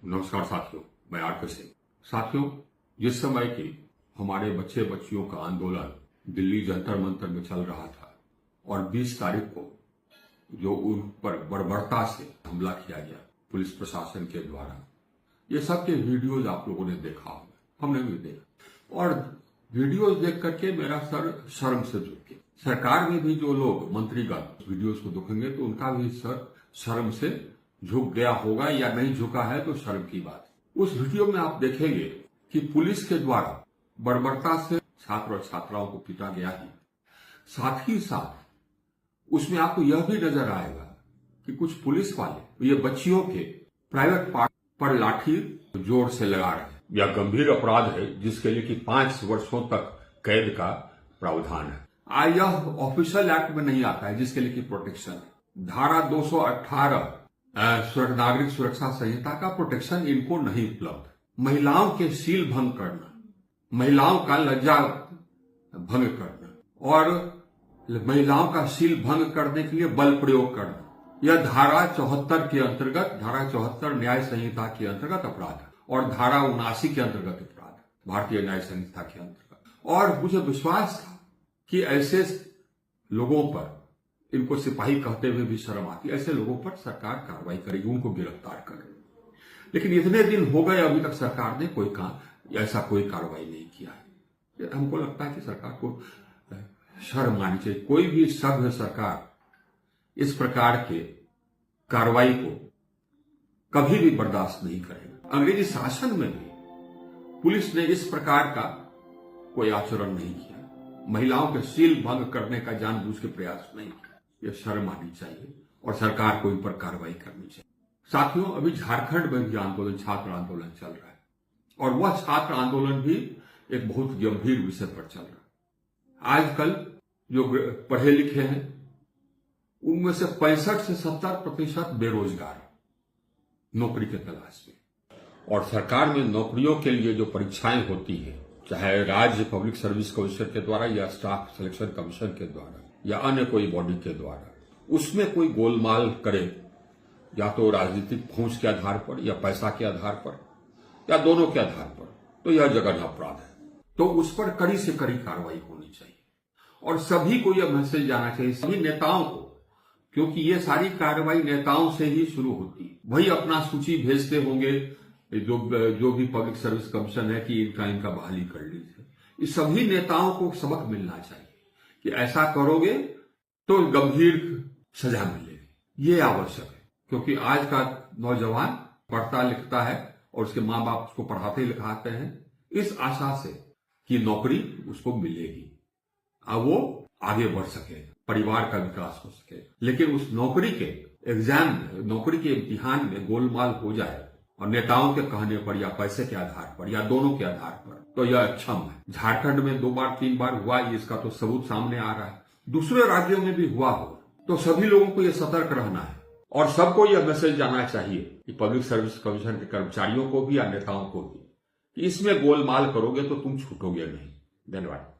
नमस्कार साथियों, मैं आर के सिंह। साथियों, जिस समय की हमारे बच्चे बच्चियों का आंदोलन दिल्ली जंतर मंतर में चल रहा था और 20 तारीख को जो उन पर बर्बरता से हमला किया गया पुलिस प्रशासन के द्वारा, ये सब के वीडियोज आप लोगों ने देखा होगा, हमने भी देखा और वीडियोज देख करके मेरा सर शर्म से झुक गया। सरकार में भी जो लोग मंत्रीगण वीडियोज को देखेंगे तो उनका भी सर शर्म से झुक गया होगा या नहीं झुका है तो शर्म की बात। उस वीडियो में आप देखेंगे कि पुलिस के द्वारा बर्बरता से छात्र और छात्राओं को पीटा गया है। साथ ही साथ उसमें आपको यह भी नजर आएगा कि कुछ पुलिस वाले ये बच्चियों के प्राइवेट पार्ट पर लाठी जोर से लगा रहे हैं। यह गंभीर अपराध है जिसके लिए कि 5 वर्षों तक कैद का प्रावधान है। यह ऑफिशियल एक्ट में नहीं आता है जिसके लिए कि प्रोटेक्शन है। धारा 218 नागरिक सुरक्षा संहिता का प्रोटेक्शन इनको नहीं उपलब्ध। महिलाओं के शील भंग करना, महिलाओं का लज्जा भंग करना और महिलाओं का शील भंग करने के लिए बल प्रयोग करना, यह धारा 74 के अंतर्गत, धारा 74 न्याय संहिता के अंतर्गत अपराध है और धारा 79 के अंतर्गत अपराध है, भारतीय न्याय संहिता के अंतर्गत। और मुझे विश्वास था कि ऐसे लोगों पर, इनको सिपाही कहते हुए भी शर्म आती, ऐसे लोगों पर सरकार कार्रवाई करेगी, उनको गिरफ्तार करेगी। लेकिन इतने दिन हो गए, अभी तक सरकार ने ऐसा कोई कार्रवाई नहीं किया है। हमको लगता है कि सरकार को शर्म आनी चाहिए। कोई भी सभ्य सरकार इस प्रकार के कार्रवाई को कभी भी बर्दाश्त नहीं करेगा। अंग्रेजी शासन में भी पुलिस ने इस प्रकार का कोई आचरण नहीं किया, महिलाओं के शील भंग करने का जानबूझ के प्रयास नहीं किया। यह शर्म आनी चाहिए और सरकार को इन पर कार्रवाई करनी चाहिए। साथियों, अभी झारखंड में भी आंदोलन, छात्र आंदोलन चल रहा है और वह छात्र आंदोलन भी एक बहुत गंभीर विषय पर चल रहा है। आजकल जो पढ़े लिखे हैं उनमें से 65 से 70% बेरोजगार नौकरी के तलाश में। और सरकार में नौकरियों के लिए जो परीक्षाएं होती है, चाहे राज्य पब्लिक सर्विस कमीशन के द्वारा या स्टाफ सिलेक्शन कमीशन के द्वारा या अन्य कोई बॉडी के द्वारा, उसमें कोई गोलमाल करे, या तो राजनीतिक पहुंच के आधार पर या पैसा के आधार पर या दोनों के आधार पर, तो यह जघन्य अपराध है। तो उस पर कड़ी से कड़ी कार्रवाई होनी चाहिए और सभी को यह मैसेज जाना चाहिए, सभी नेताओं को, क्योंकि ये सारी कार्रवाई नेताओं से ही शुरू होती है। वही अपना सूची भेजते होंगे जो भी पब्लिक सर्विस कमीशन है कि इनका बहाली कर लीजिए। इस सभी नेताओं को सबक मिलना चाहिए कि ऐसा करोगे तो गंभीर सजा मिलेगी। ये आवश्यक है, क्योंकि आज का नौजवान पढ़ता लिखता है और उसके माँ बाप उसको पढ़ाते लिखाते हैं इस आशा से कि नौकरी उसको मिलेगी, अब वो आगे बढ़ सके, परिवार का विकास हो सके। लेकिन उस नौकरी के एग्जाम में, नौकरी के इम्तिहान में गोलमाल हो जाए और नेताओं के कहने पर या पैसे के आधार पर या दोनों के आधार पर, तो यह अक्षम है। झारखंड में 2 बार 3 बार हुआ, इसका तो सबूत सामने आ रहा है। दूसरे राज्यों में भी हुआ हो, तो सभी लोगों को यह सतर्क रहना है और सबको यह मैसेज जाना चाहिए कि पब्लिक सर्विस कमीशन के कर्मचारियों को भी या नेताओं को भी, कि इसमें गोलमाल करोगे तो तुम छूटोगे नहीं। धन्यवाद।